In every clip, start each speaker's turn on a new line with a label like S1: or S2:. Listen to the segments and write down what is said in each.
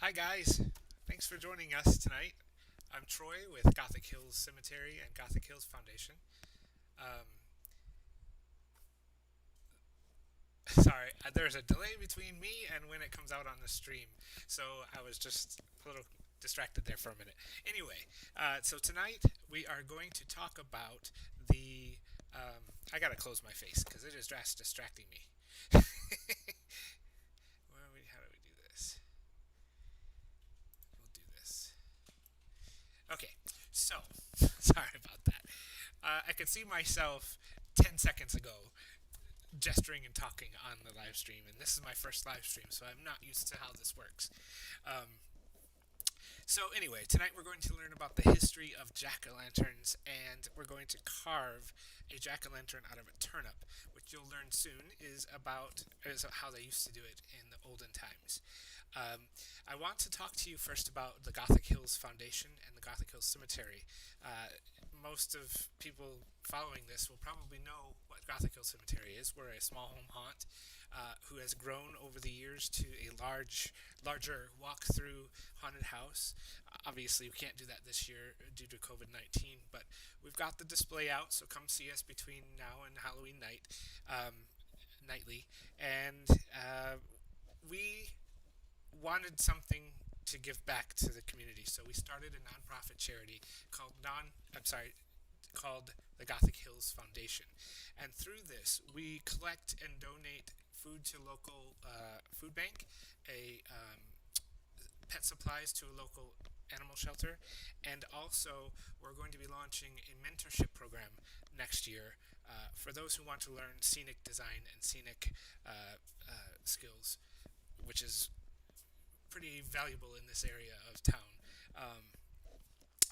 S1: Hi guys, thanks for joining us tonight. I'm Troy with Gothic Hills Cemetery and Gothic Hills Foundation. Um, there's a delay between me and when it comes out on the stream, so I was just a little distracted there for a minute. Anyway, so tonight we are going to talk about the. I gotta close my face because it is just distracting me. How do we do this? We'll do this. Okay, so sorry about that. I could see myself 10 seconds ago gesturing and talking on the live stream, and this is my first live stream, so I'm not used to how this works. Um, so anyway, tonight we're going to learn about the history of jack-o'-lanterns, and we're going to carve a jack-o'-lantern out of a turnip, which you'll learn soon is how they used to do it in the olden times. I want to talk to you first about the Gothic Hills Foundation and the Gothic Hills Cemetery. Most of people following this will probably know what Gothic Hills Cemetery is. We're a small home haunt who has grown over the years to a larger walk-through haunted house. Obviously, we can't do that this year due to COVID-19, but we've got the display out, so come see us between now and Halloween night, nightly. And we wanted something to give back to the community, so we started a nonprofit charity called the Gothic Hills Foundation. And through this, we collect and donate food to local food bank, a pet supplies to a local animal shelter, and also we're going to be launching a mentorship program next year for those who want to learn scenic design and scenic skills, which is pretty valuable in this area of town.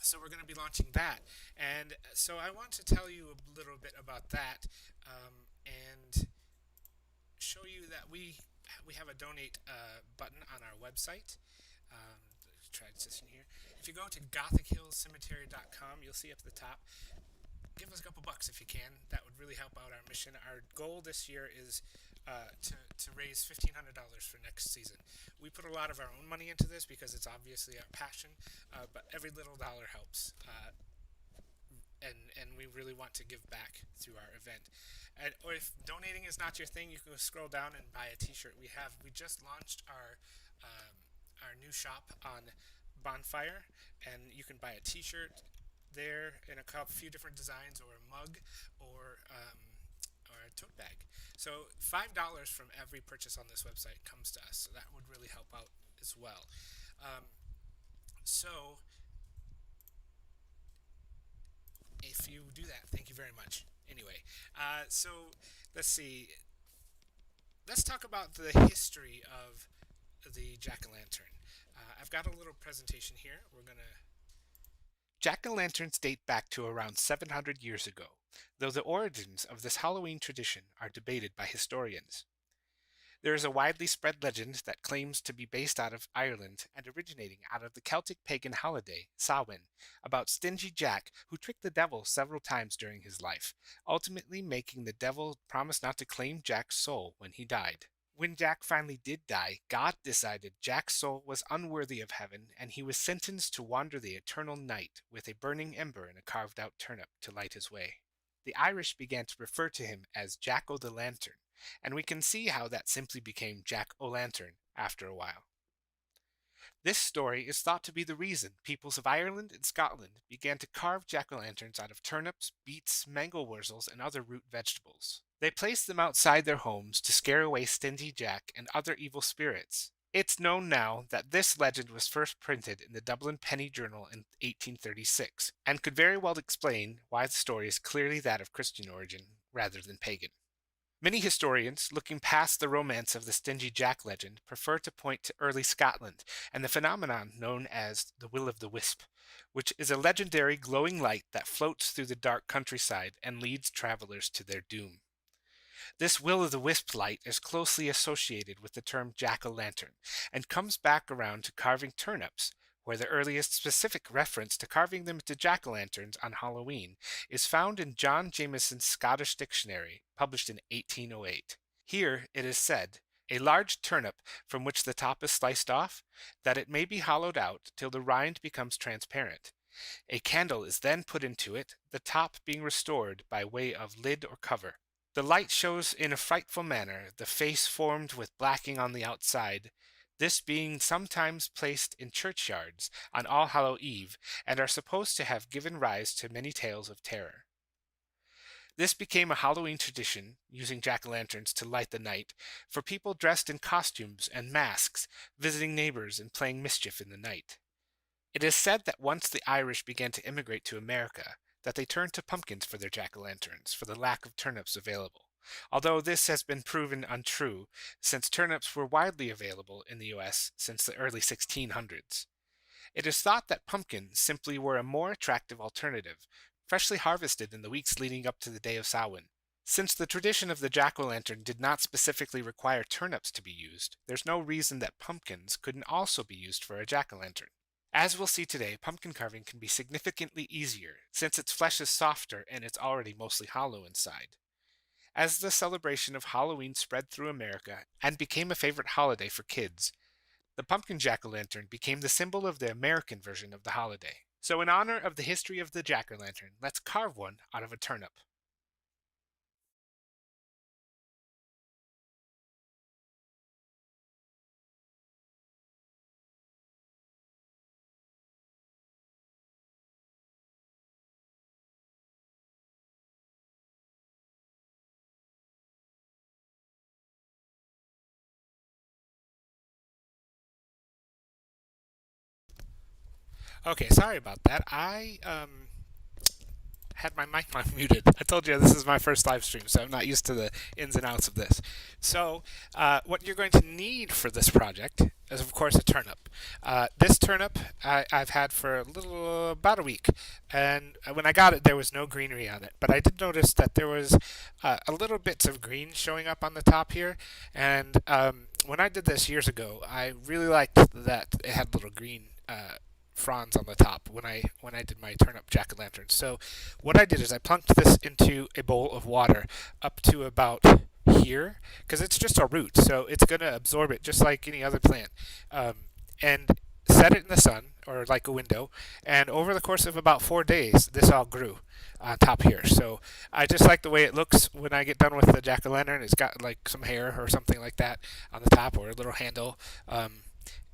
S1: So we're going to be launching that, and so I want to tell you a little bit about that, and show you that we have a donate button on our website. Try this in here. If you go to gothichillscemetery.com, you'll see up at the top. Give us a couple bucks if you can. That would really help out our mission. Our goal this year is to raise $1,500 for next season. We put a lot of our own money into this because it's obviously our passion, but every little dollar helps. And we really want to give back through our event. Or if donating is not your thing, you can scroll down and buy a T-shirt. We just launched our new shop on Bonfire, and you can buy a T-shirt there in a few different designs, or a mug, or a tote bag. So $5 from every purchase on this website comes to us, so that would really help out as well. So if you do that, thank you very much. Anyway, so let's see. Let's talk about the history of the jack-o'-lantern. I've got a little presentation here. Jack-o'-lanterns date back to around 700 years ago, though the origins of this Halloween tradition are debated by historians. There is a widely spread legend that claims to be based out of Ireland and originating out of the Celtic pagan holiday, Samhain, about stingy Jack who tricked the devil several times during his life, ultimately making the devil promise not to claim Jack's soul when he died. When Jack finally did die, God decided Jack's soul was unworthy of heaven, and he was sentenced to wander the eternal night with a burning ember and a carved out turnip to light his way. The Irish began to refer to him as Jack o' the Lantern, and we can see how that simply became Jack o' Lantern after a while. This story is thought to be the reason peoples of Ireland and Scotland began to carve jack-o'-lanterns out of turnips, beets, mangel-wurzels, and other root vegetables. They placed them outside their homes to scare away stingy Jack and other evil spirits. It's known now that this legend was first printed in the Dublin Penny Journal in 1836, and could very well explain why the story is clearly that of Christian origin rather than pagan. Many historians, looking past the romance of the stingy Jack legend, prefer to point to early Scotland and the phenomenon known as the Will-o'-the-Wisp, which is a legendary glowing light that floats through the dark countryside and leads travelers to their doom. This will-o'-the-wisp light is closely associated with the term jack-o'-lantern and comes back around to carving turnips, where the earliest specific reference to carving them into jack-o'-lanterns on Halloween is found in John Jameson's Scottish Dictionary, published in 1808. Here it is said, a large turnip from which the top is sliced off, that it may be hollowed out till the rind becomes transparent. A candle is then put into it, the top being restored by way of lid or cover. The light shows in a frightful manner the face formed with blacking on the outside, this being sometimes placed in churchyards on All Hallow Eve, and are supposed to have given rise to many tales of terror. This became a Halloween tradition, using jack-o'-lanterns to light the night, for people dressed in costumes and masks, visiting neighbors and playing mischief in the night. It is said that once the Irish began to immigrate to America, that they turned to pumpkins for their jack-o'-lanterns for the lack of turnips available, although this has been proven untrue, since turnips were widely available in the U.S. since the early 1600s. It is thought that pumpkins simply were a more attractive alternative, freshly harvested in the weeks leading up to the day of Samhain. Since the tradition of the jack-o'-lantern did not specifically require turnips to be used, there's no reason that pumpkins couldn't also be used for a jack-o'-lantern. As we'll see today, pumpkin carving can be significantly easier, since its flesh is softer and it's already mostly hollow inside. As the celebration of Halloween spread through America and became a favorite holiday for kids, the pumpkin jack-o'-lantern became the symbol of the American version of the holiday. So in honor of the history of the jack-o'-lantern, let's carve one out of a turnip. Okay, sorry about that. I had my mic muted. I told you this is my first live stream, so I'm not used to the ins and outs of this. So, what you're going to need for this project is, of course, a turnip. This turnip I've had for a little about a week, and when I got it, there was no greenery on it. But I did notice that there was a little bits of green showing up on the top here, and when I did this years ago, I really liked that it had little green. Fronds on the top when I did my turnip jack-o'-lantern. So what I did is I plunked this into a bowl of water up to about here because it's just a root, so it's going to absorb it just like any other plant, and set it in the sun or like a window. And over the course of about 4 days, this all grew on top here. So I just like the way it looks when I get done with the jack-o'-lantern. It's got like some hair or something like that on the top or a little handle.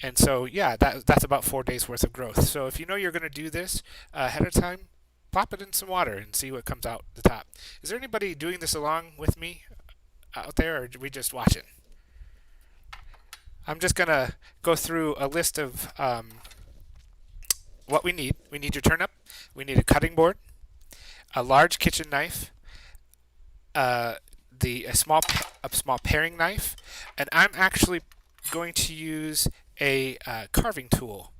S1: And so, yeah, that's about 4 days worth of growth. So if you know you're going to do this ahead of time, pop it in some water and see what comes out the top. Is there anybody doing this along with me out there, or do we just watch it? I'm just going to go through a list of what we need. We need your turnip. We need a cutting board, a large kitchen knife, a small paring knife, and I'm actually going to use a carving tool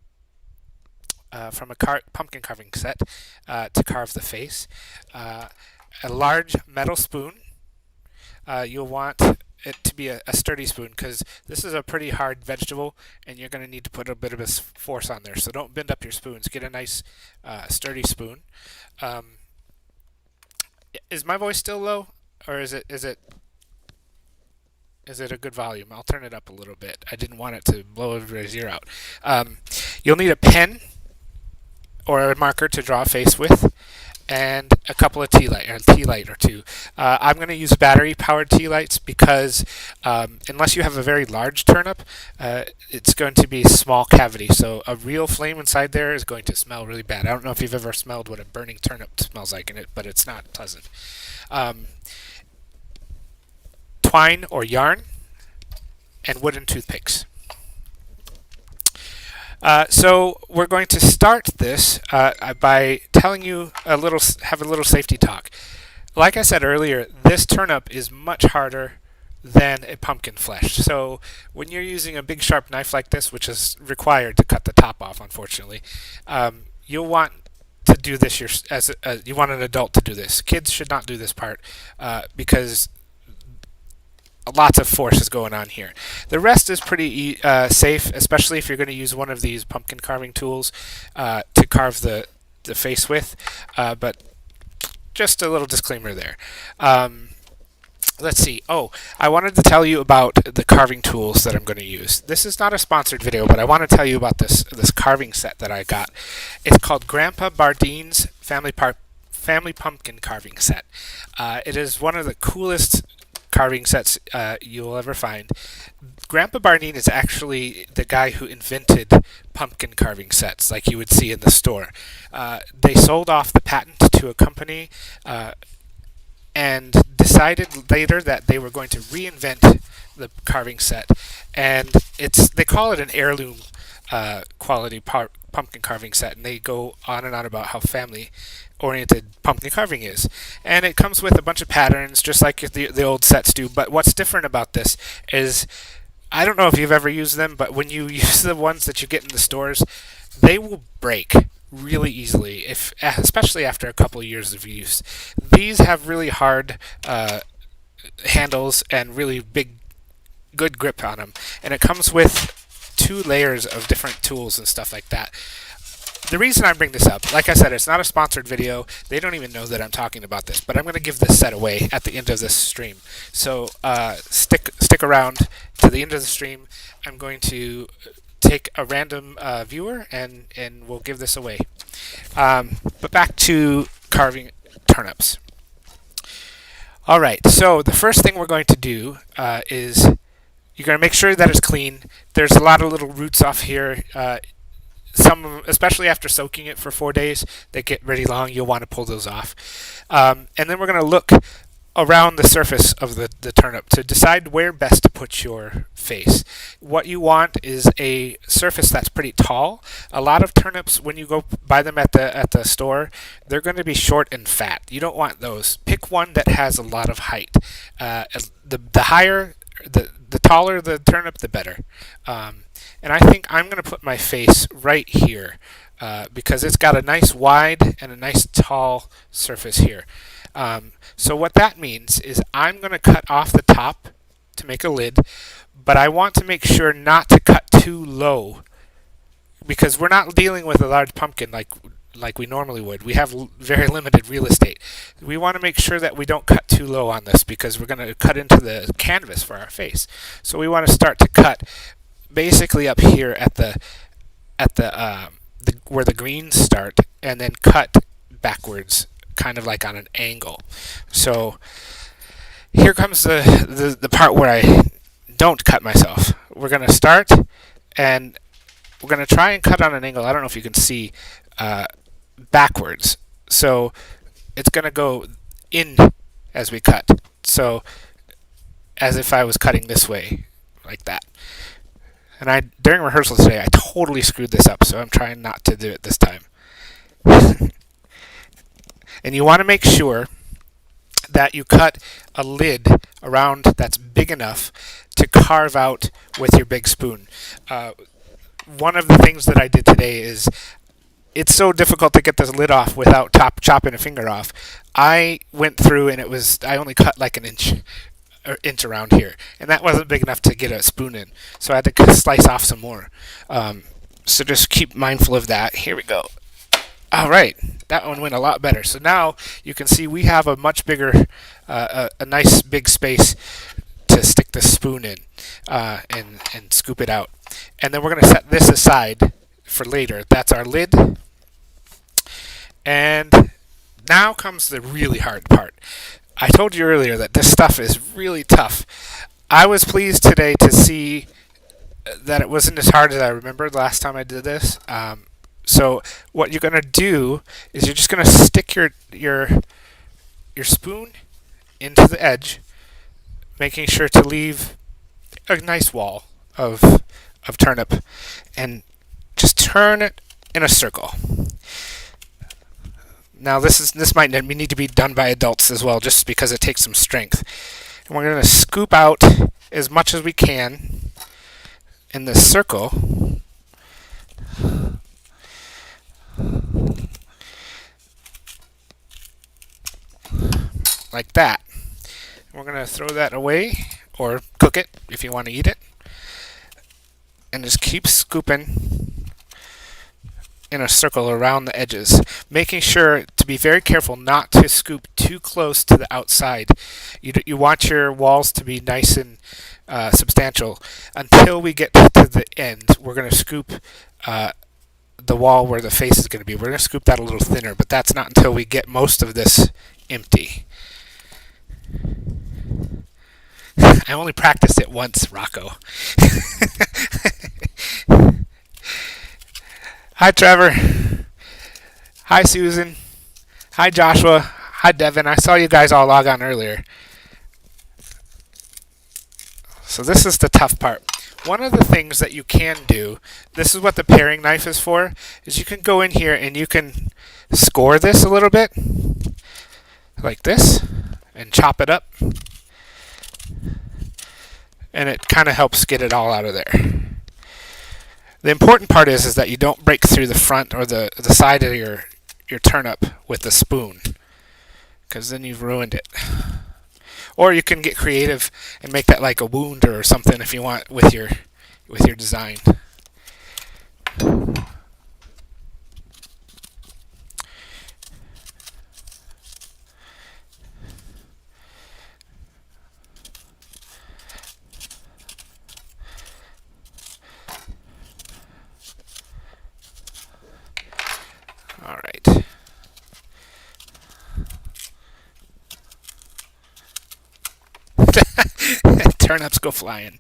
S1: from a pumpkin carving set to carve the face. A large metal spoon. You'll want it to be a sturdy spoon because this is a pretty hard vegetable and you're going to need to put a bit of a force on there. So don't bend up your spoons. Get a nice sturdy spoon. Is my voice still low, or is it a good volume? I'll turn it up a little bit. I didn't want it to blow everybody's ear out. You'll need a pen or a marker to draw a face with, and a couple of tea light or two. I'm going to use battery-powered tea lights because unless you have a very large turnip, it's going to be small cavity. So a real flame inside there is going to smell really bad. I don't know if you've ever smelled what a burning turnip smells like in it, but it's not pleasant. Twine or yarn, and wooden toothpicks. So we're going to start this by telling you have a little safety talk. Like I said earlier, this turnip is much harder than a pumpkin flesh. So when you're using a big sharp knife like this, which is required to cut the top off, unfortunately, you'll want to do this you want an adult to do this. Kids should not do this part because lots of force is going on here. The rest is pretty safe, especially if you're going to use one of these pumpkin carving tools to carve the face with. But just a little disclaimer there. let's see. Oh, I wanted to tell you about the carving tools that I'm going to use. This is not a sponsored video, but I want to tell you about this carving set that I got. It's called Grandpa Bardine's Family Pumpkin Carving Set. It is one of the coolest carving sets you'll ever find. Grandpa Bardine is actually the guy who invented pumpkin carving sets, like you would see in the store. They sold off the patent to a company. And decided later that they were going to reinvent the carving set, and they call it an heirloom quality pumpkin carving set, and they go on and on about how family oriented pumpkin carving is. And it comes with a bunch of patterns just like the old sets do, but what's different about this is, I don't know if you've ever used them, but when you use the ones that you get in the stores, they will break really easily, especially after a couple of years of use. These have really hard handles and really good grip on them, and it comes with 2 layers of different tools and stuff like that. The reason I bring this up, like I said, it's not a sponsored video. They don't even know that I'm talking about this, but I'm going to give this set away at the end of this stream. So stick around to the end of the stream. I'm going to take a random viewer and we'll give this away. But back to carving turnips. Alright, so the first thing we're going to do is you're going to make sure that it's clean. There's a lot of little roots off here. Some, especially after soaking it for 4 days, they get really long. You'll want to pull those off. And then we're going to look around the surface of the turnip to decide where best to put your face. What you want is a surface that's pretty tall. A lot of turnips, when you go buy them at the store, they're going to be short and fat. You don't want those. Pick one that has a lot of height. The higher, the taller the turnip, the better. And I think I'm going to put my face right here because it's got a nice wide and a nice tall surface here. So what that means is I'm going to cut off the top to make a lid, but I want to make sure not to cut too low because we're not dealing with a large pumpkin like we normally would. We have very limited real estate. We want to make sure that we don't cut too low on this because we're going to cut into the canvas for our face. So we want to start to cut basically up here at the where the greens start, and then cut backwards, kind of like on an angle. So here comes the part where I don't cut myself. We're going to start, and we're going to try and cut on an angle. I don't know if you can see backwards. So it's going to go in as we cut. So as if I was cutting this way, like that. And during rehearsal today, I totally screwed this up, so I'm trying not to do it this time. And you want to make sure that you cut a lid around that's big enough to carve out with your big spoon. One of the things that I did today is it's so difficult to get this lid off without chopping a finger off. I went through and I only cut like an inch around here, and that wasn't big enough to get a spoon in, so I had to slice off some more. So just keep mindful of that. Here we go. All right, that one went a lot better. So now you can see we have a much bigger, a nice big space to stick the spoon in and scoop it out. And then we're going to set this aside for later. That's our lid. And now comes the really hard part. I told you earlier that this stuff is really tough. I was pleased today to see that it wasn't as hard as I remembered last time I did this. So what you're going to do is you're just going to stick your spoon into the edge, making sure to leave a nice wall of turnip, and just turn it in a circle. Now this might need to be done by adults as well, just because it takes some strength. And we're going to scoop out as much as we can in this circle. Like that. And we're going to throw that away, or cook it if you want to eat it. And just keep scooping in a circle around the edges, making sure to be very careful not to scoop too close to the outside. You want your walls to be nice and substantial. Until we get to the end, we're going to scoop the wall where the face is going to be. We're going to scoop that a little thinner, but that's not until we get most of this empty. I only practiced it once, Rocco. Hi, Trevor. Hi, Susan. Hi, Joshua. Hi, Devin. I saw you guys all log on earlier. So this is the tough part. One of the things that you can do, this is what the paring knife is for, is you can go in here and you can score this a little bit, like this, and chop it up. And it kind of helps get it all out of there. The important part is that you don't break through the front or the side of your turnip with the spoon, because then you've ruined it. Or you can get creative and make that like a wound or something if you want with your design. All right. Turnips go flying.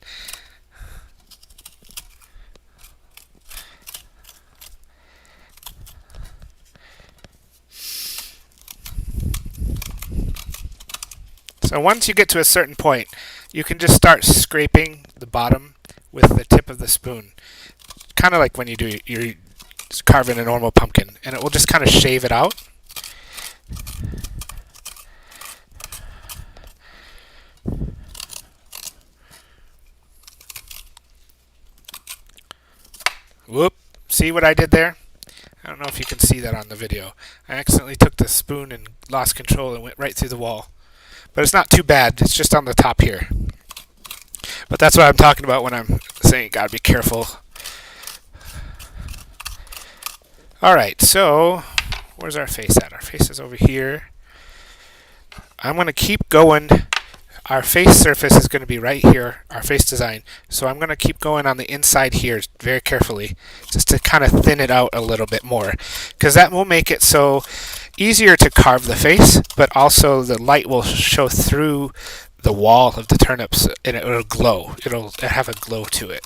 S1: So once you get to a certain point, you can just start scraping the bottom with the tip of the spoon. Kind of like when you're carving a normal pumpkin, and it will just kind of shave it out. Whoop! See what I did there? I don't know if you can see that on the video. I accidentally took the spoon and lost control and went right through the wall. But it's not too bad. It's just on the top here. But that's what I'm talking about when I'm saying you gotta be careful. Alright, so where's our face at? Our face is over here. I'm going to keep going. Our face surface is going to be right here, our face design. So I'm going to keep going on the inside here very carefully, just to kind of thin it out a little bit more. Because that will make it so easier to carve the face, but also the light will show through the wall of the turnips, and it will glow. It'll have a glow to it.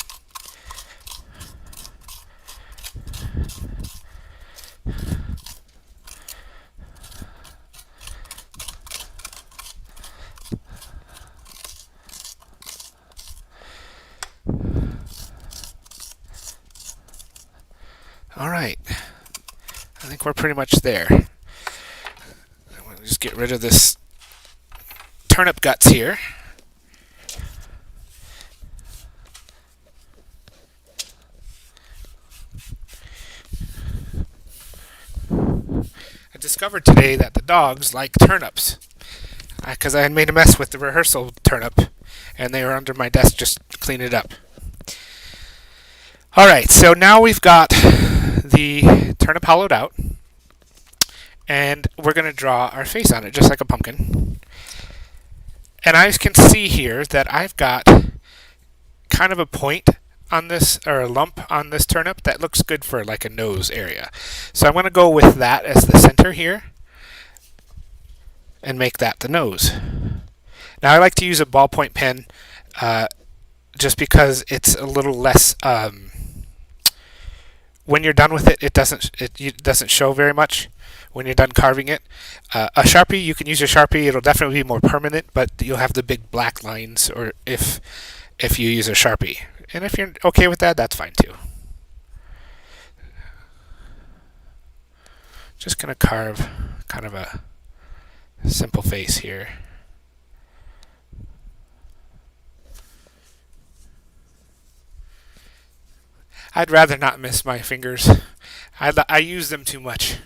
S1: All right, I think we're pretty much there. I'm going to just get rid of this turnip guts here. I discovered today that the dogs like turnips, because I had made a mess with the rehearsal turnip, and they were under my desk just cleaning it up. All right, so now we've got the turnip hollowed out, and we're going to draw our face on it just like a pumpkin. And I can see here that I've got kind of a point on this, or a lump on this turnip that looks good for like a nose area. So I'm going to go with that as the center here and make that the nose. Now I like to use a ballpoint pen just because it's a little less when you're done with it, it doesn't show very much when you're done carving it. A Sharpie, you can use a Sharpie. It'll definitely be more permanent, but you'll have the big black lines, or if you use a Sharpie. And if you're okay with that, that's fine too. Just going to carve kind of a simple face here. I'd rather not miss my fingers. I use them too much.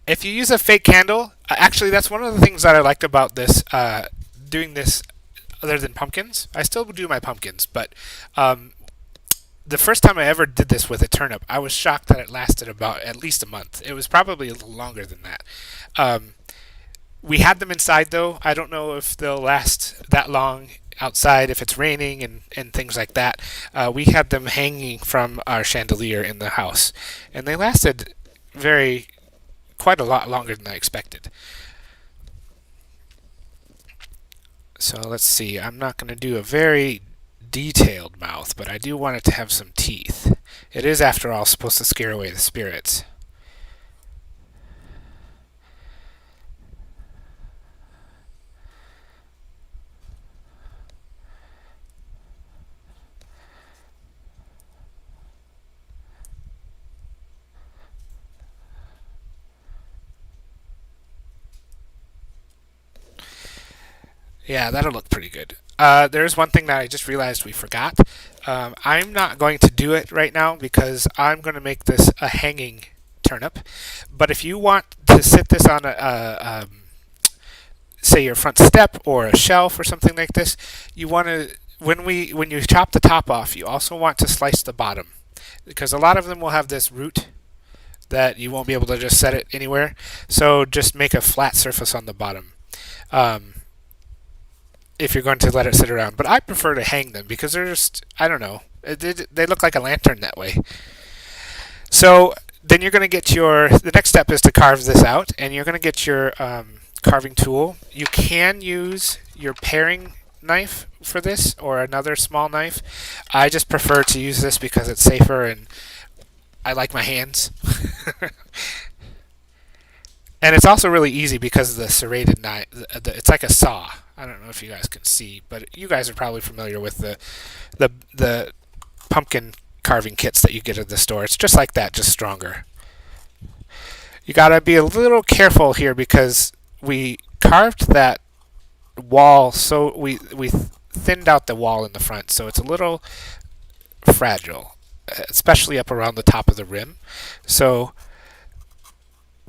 S1: If you use a fake candle, actually that's one of the things that I liked about this, doing this other than pumpkins. I still do my pumpkins, but The first time I ever did this with a turnip, I was shocked that it lasted about at least a month. It was probably a little longer than that. Um, we had them inside though. I don't know if they'll last that long outside if it's raining and things like that. We had them hanging from our chandelier in the house, and they lasted very quite a lot longer than I expected. So let's see. I'm not going to do a very detailed mouth, but I do want it to have some teeth. It is, after all, supposed to scare away the spirits. Yeah, that'll look pretty good. There's one thing that I just realized we forgot. I'm not going to do it right now because I'm going to make this a hanging turnip. But if you want to sit this on say your front step or a shelf or something like this, you want to when you chop the top off, you also want to slice the bottom because a lot of them will have this root that you won't be able to just set it anywhere. So just make a flat surface on the bottom. Um, if you're going to let it sit around. But I prefer to hang them because they're just, I don't know, they look like a lantern that way. So then you're going to get the next step is to carve this out, and you're going to get your carving tool. You can use your paring knife for this or another small knife. I just prefer to use this because it's safer and I like my hands. And it's also really easy because of the serrated knife. It's like a saw. I don't know if you guys can see, but you guys are probably familiar with the pumpkin carving kits that you get at the store. It's just like that, just stronger. You gotta be a little careful here because we carved that wall, so we thinned out the wall in the front, so it's a little fragile, especially up around the top of the rim. So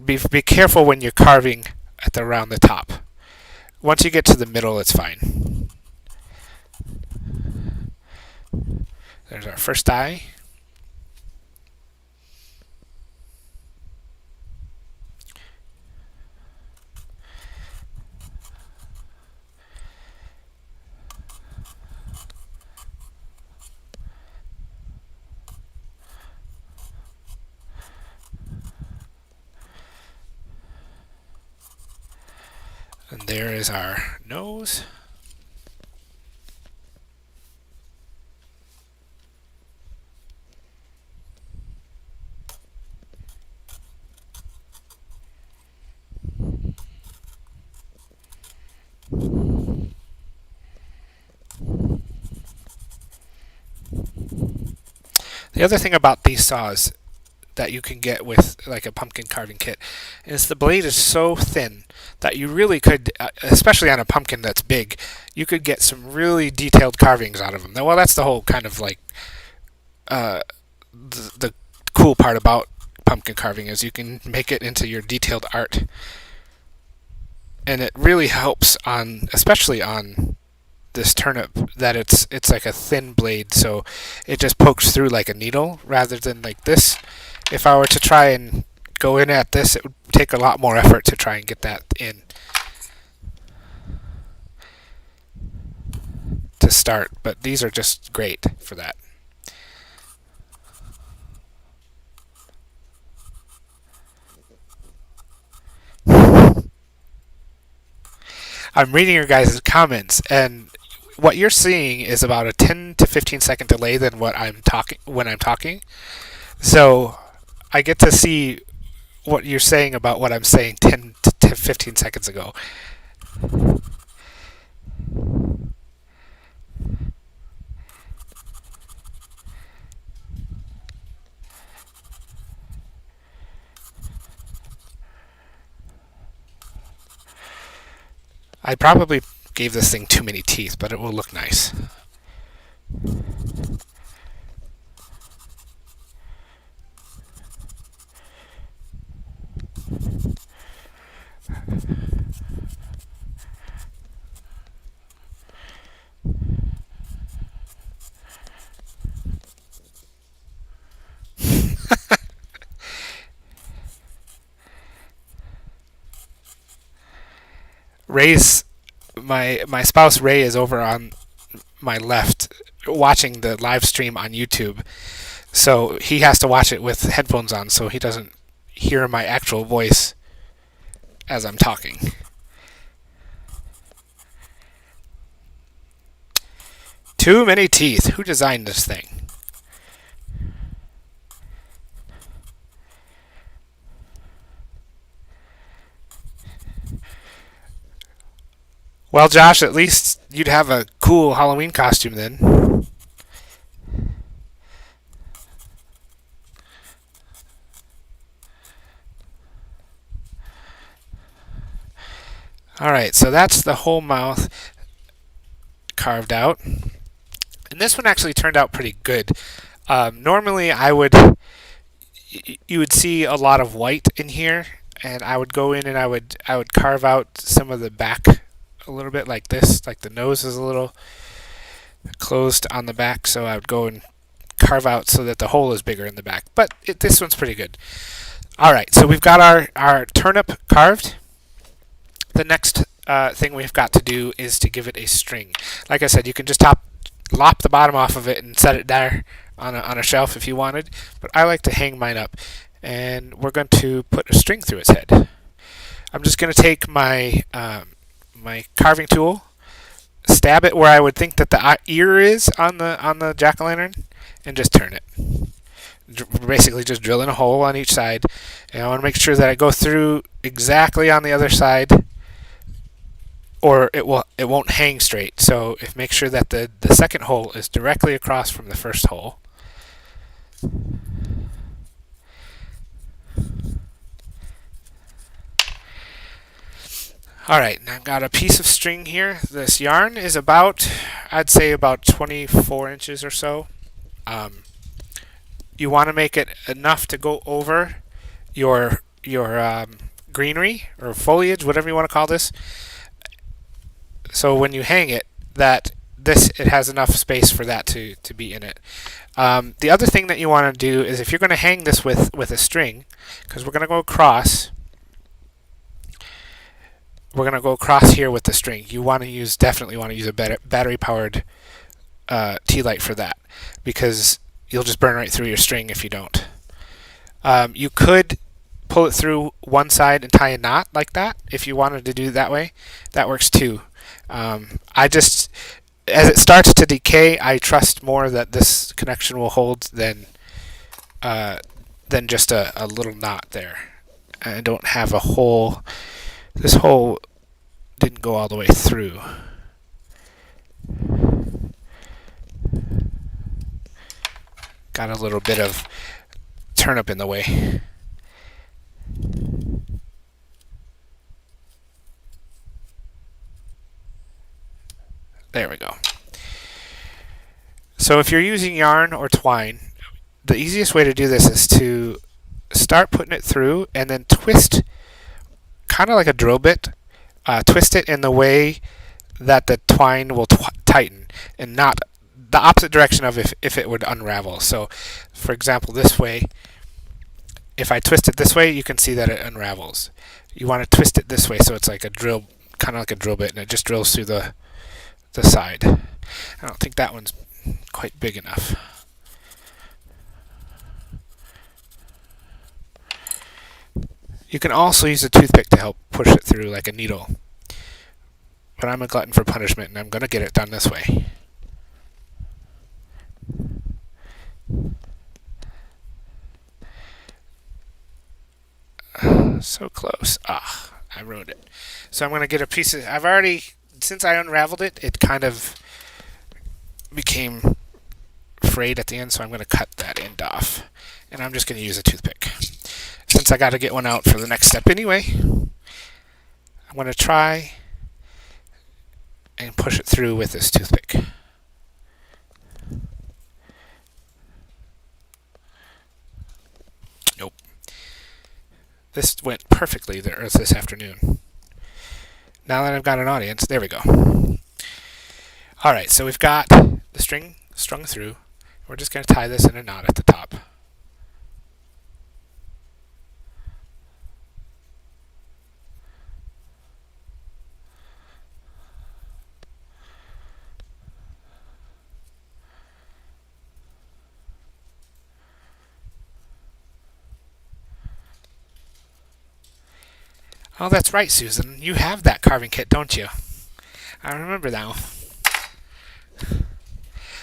S1: be careful when you're carving around the top. Once you get to the middle, it's fine. There's our first eye. And there is our nose. The other thing about these saws that you can get with like a pumpkin carving kit is the blade is so thin that you really could, especially on a pumpkin that's big, you could get some really detailed carvings out of them. Well, that's the whole kind of like the cool part about pumpkin carving is you can make it into your detailed art, and it really helps on, especially on this turnip, that it's like a thin blade, so it just pokes through like a needle rather than like this. If I were to try and go in at this, it would take a lot more effort to try and get that in to start, but these are just great for that. I'm reading your guys' comments, and what you're seeing is about a 10 to 15 second delay than what I'm talking when I'm talking. So I get to see what you're saying about what I'm saying 10 to 15 seconds ago. I probably gave this thing too many teeth, but it will look nice. Ray's my spouse Ray is over on my left watching the live stream on YouTube. So he has to watch it with headphones on so he doesn't hear my actual voice as I'm talking. Too many teeth. Who designed this thing? Well, Josh, at least you'd have a cool Halloween costume then. Alright, so that's the whole mouth carved out. And this one actually turned out pretty good. Normally, you would see a lot of white in here, and I would go in and I would carve out some of the back a little bit like this, like the nose is a little closed on the back, so I would go and carve out so that the hole is bigger in the back. But this one's pretty good. Alright, so we've got our turnip carved. The next thing we've got to do is to give it a string. Like I said, you can just lop the bottom off of it and set it there on a shelf if you wanted, but I like to hang mine up. And we're going to put a string through its head. I'm just going to take my my carving tool, stab it where I would think that the ear is on the jack-o'-lantern, and just turn it. Basically just drilling a hole on each side, and I want to make sure that I go through exactly on the other side, or it won't hang straight. So make sure that the second hole is directly across from the first hole. Alright, now I've got a piece of string here. This yarn is about, I'd say about 24 inches or so. You want to make it enough to go over your greenery or foliage, whatever you want to call this. So when you hang it, it has enough space for that to be in it. The other thing that you want to do is if you're going to hang this with a string, because we're going to go across. We're going to go across here with the string. You definitely want to use a battery-powered tea light for that, because you'll just burn right through your string if you don't. You could pull it through one side and tie a knot like that if you wanted to do it that way. That works too. As it starts to decay, I trust more that this connection will hold than just a little knot there. I don't have a hole. This hole didn't go all the way through. Got a little bit of turnip in the way. There we go. So if you're using yarn or twine, the easiest way to do this is to start putting it through and then twist, kind of like a drill bit, twist it in the way that the twine will tighten, and not the opposite direction of if it would unravel. So, for example, this way, if I twist it this way, you can see that it unravels. You want to twist it this way so it's like a drill, kind of like a drill bit, and it just drills through the side. I don't think that one's quite big enough. You can also use a toothpick to help push it through like a needle. But I'm a glutton for punishment, and I'm going to get it done this way. So close. I ruined it. So I'm going to get a piece of... since I unraveled it, it kind of became frayed at the end, so I'm going to cut that end off. And I'm just going to use a toothpick. Since I got to get one out for the next step anyway, I'm going to try and push it through with this toothpick. Nope. This went perfectly this afternoon. Now that I've got an audience, there we go. Alright, so we've got the string strung through. We're just going to tie this in a knot at the top. Oh, that's right, Susan. You have that carving kit, don't you? I remember now.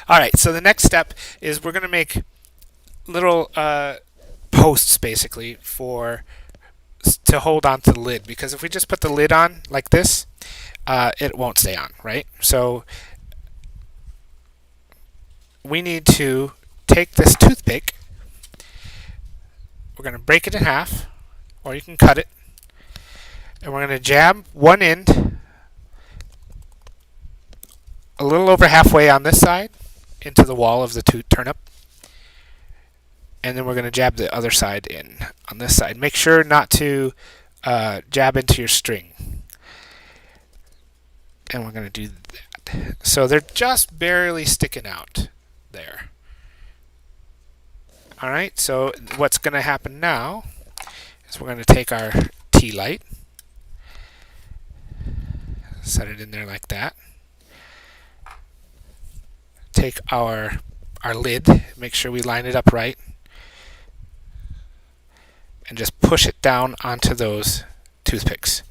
S1: All right, so the next step is we're going to make little posts basically for to hold on to the lid, because if we just put the lid on like this, it won't stay on, right? So we need to take this toothpick. We're going to break it in half, or you can cut it, and we're going to jab one end a little over halfway on this side into the wall of the turnip, and then we're going to jab the other side in on this side. Make sure not to jab into your string. And we're going to do that. So they're just barely sticking out there. All right, so what's going to happen now is we're going to take our tea light, set it in there like that. Take our lid, make sure we line it up right, and just push it down onto those toothpicks.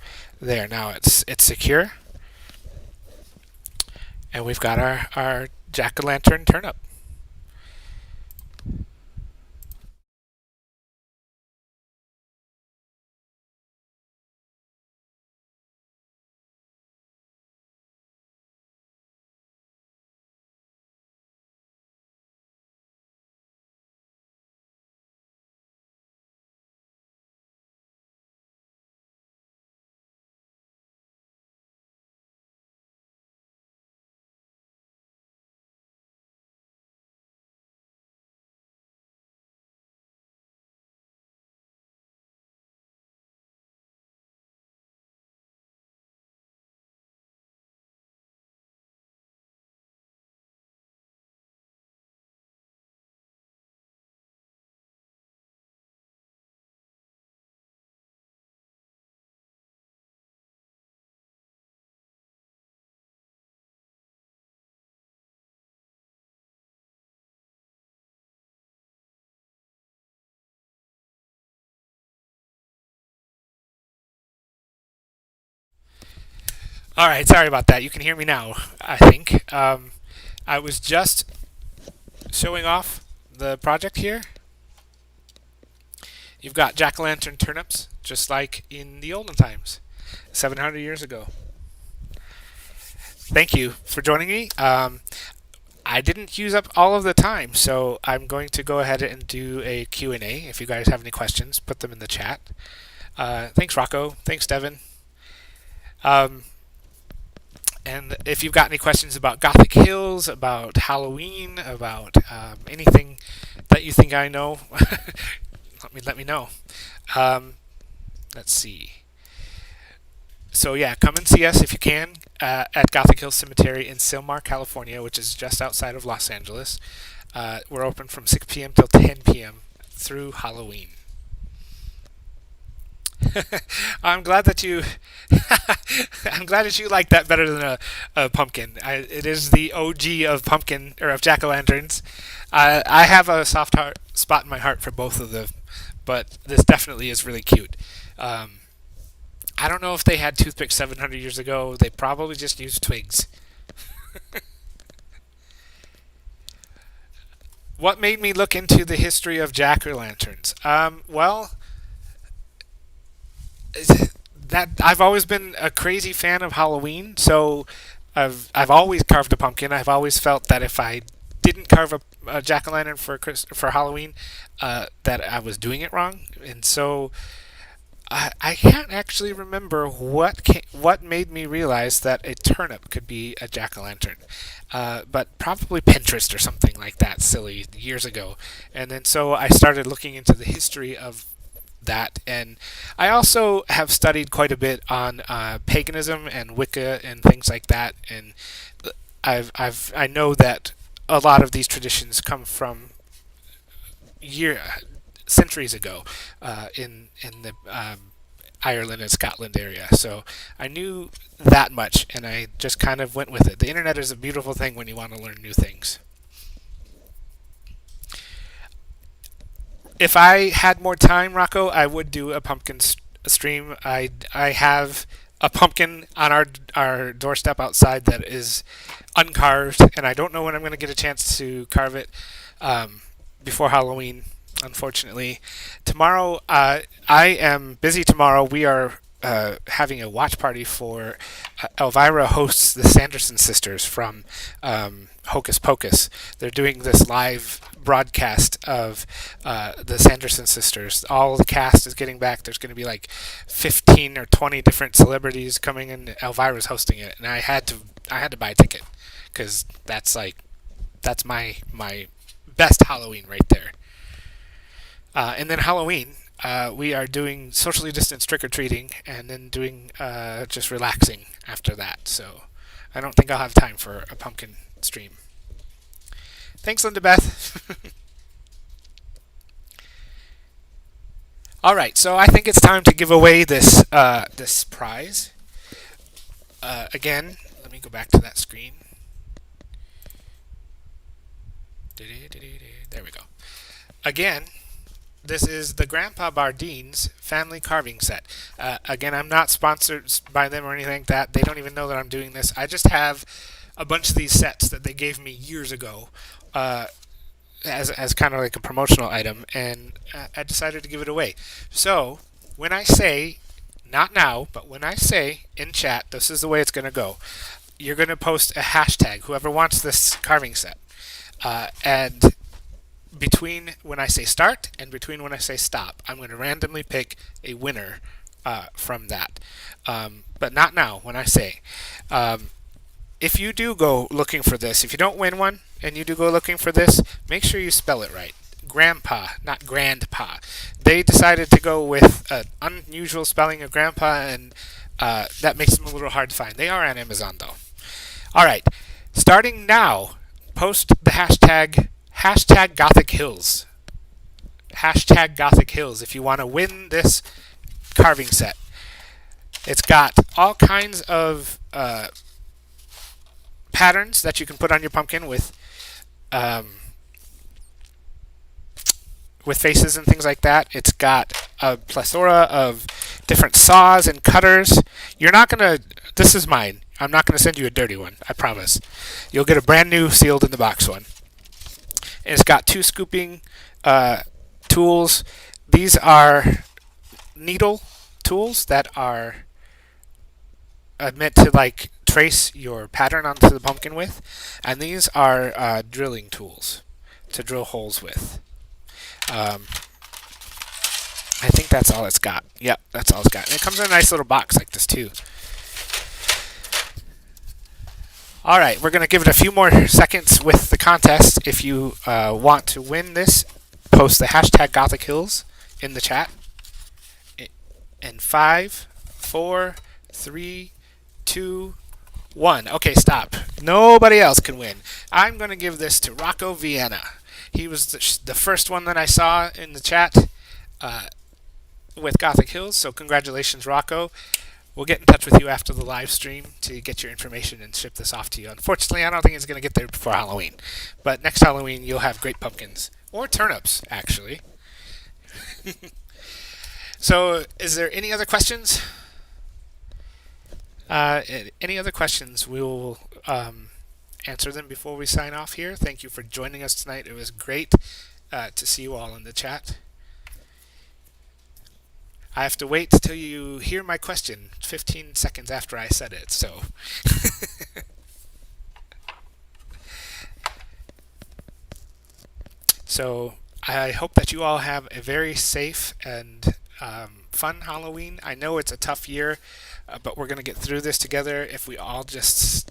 S1: There, now it's secure, and we've got our jack-o'-lantern turnip. All right, sorry about that. You can hear me now, I think. I was just showing off the project here. You've got jack-o'-lantern turnips, just like in the olden times, 700 years ago. Thank you for joining me. I didn't use up all of the time, so I'm going to go ahead and do a Q&A. If you guys have any questions, put them in the chat. Thanks, Rocco. Thanks, Devin. And if you've got any questions about Gothic hills, about Halloween, about anything that you think I know, let me know. Let's see. So yeah, come and see us if you can at Gothic Hills Cemetery in Sylmar, California, which is just outside of Los Angeles. We're open from 6 p.m. till 10 p.m. through Halloween. I'm glad that you I'm glad that you like that better than a pumpkin. It is the OG of pumpkin or of jack-o'-lanterns. I have a soft spot in my heart for both of them, but this definitely is really cute. I don't know if they had toothpicks 700 years ago. They probably just used twigs. What made me look into the history of jack-o'-lanterns? Well, that I've always been a crazy fan of Halloween, so I've always carved a pumpkin. I've always felt that if I didn't carve a jack o' lantern for Halloween, that I was doing it wrong, and so I can't actually remember what made me realize that a turnip could be a jack o' lantern, but probably Pinterest or something like that, silly years ago, and then so I started looking into the history of that, and I also have studied quite a bit on paganism and Wicca and things like that, and I know that a lot of these traditions come from centuries ago in the Ireland and Scotland area. So I knew that much, and I just kind of went with it. The internet is a beautiful thing when you want to learn new things. If I had more time, Rocco, I would do a pumpkin stream, I have a pumpkin on our doorstep outside that is uncarved, and I don't know when I'm going to get a chance to carve it before Halloween. Unfortunately, tomorrow I am busy. Tomorrow we are having a watch party for Elvira hosts the Sanderson sisters from Hocus Pocus. They're doing this live broadcast of the Sanderson sisters. All the cast is getting back. There's going to be like 15 or 20 different celebrities coming in. Elvira's hosting it, and I had to buy a ticket because that's my best Halloween right there. And then Halloween, we are doing socially distanced trick or treating, and then doing just relaxing after that. So I don't think I'll have time for a pumpkin stream. Thanks, Linda Beth. All right, so I think it's time to give away this prize. Again, let me go back to that screen. There we go. Again, this is the Grandpa Bardine's family carving set. Again, I'm not sponsored by them or anything like that. They don't even know that I'm doing this. I just have a bunch of these sets that they gave me years ago as kind of like a promotional item, and I decided to give it away. So when I say, not now, but when I say in chat, this is the way it's going to go. You're going to post a hashtag, whoever wants this carving set. And between when I say start and between when I say stop, I'm going to randomly pick a winner from that. But not now, when I say. If you do go looking for this, if you don't win one and you do go looking for this, make sure you spell it right. Grandpa, not grandpa. They decided to go with an unusual spelling of grandpa, and that makes them a little hard to find. They are on Amazon, though. All right. Starting now, post the hashtag Gothic Hills. Hashtag Gothic Hills if you want to win this carving set. It's got all kinds of patterns that you can put on your pumpkin with faces and things like that. It's got a plethora of different saws and cutters. You're not going to... This is mine. I'm not going to send you a dirty one, I promise. You'll get a brand new sealed in the box one. And it's got 2 scooping tools. These are needle tools that are meant to like trace your pattern onto the pumpkin with, and these are drilling tools to drill holes with. I think that's all it's got. Yep, that's all it's got. And it comes in a nice little box like this too. All right, we're going to give it a few more seconds with the contest. If you want to win this, post the hashtag Gothic Hills in the chat. In 5, 4, 3, 2, 1. Okay, stop. Nobody else can win. I'm going to give this to Rocco Vienna. He was the first one that I saw in the chat with Gothic Hills, so congratulations, Rocco. We'll get in touch with you after the live stream to get your information and ship this off to you. Unfortunately, I don't think it's going to get there before Halloween. But next Halloween, you'll have great pumpkins. Or turnips, actually. So, is there any other questions? Any other questions? We will answer them before we sign off here. Thank you for joining us tonight. It was great to see you all in the chat. I have to wait till you hear my question 15 seconds after I said it, so. So I hope that you all have a very safe and fun Halloween. I know it's a tough year, but we're going to get through this together if we all just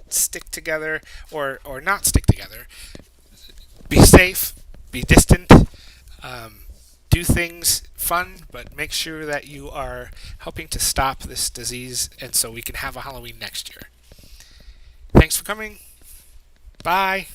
S1: stick together or not stick together. Be safe, be distant, do things fun, but make sure that you are helping to stop this disease, and so we can have a Halloween next year. Thanks for coming. Bye.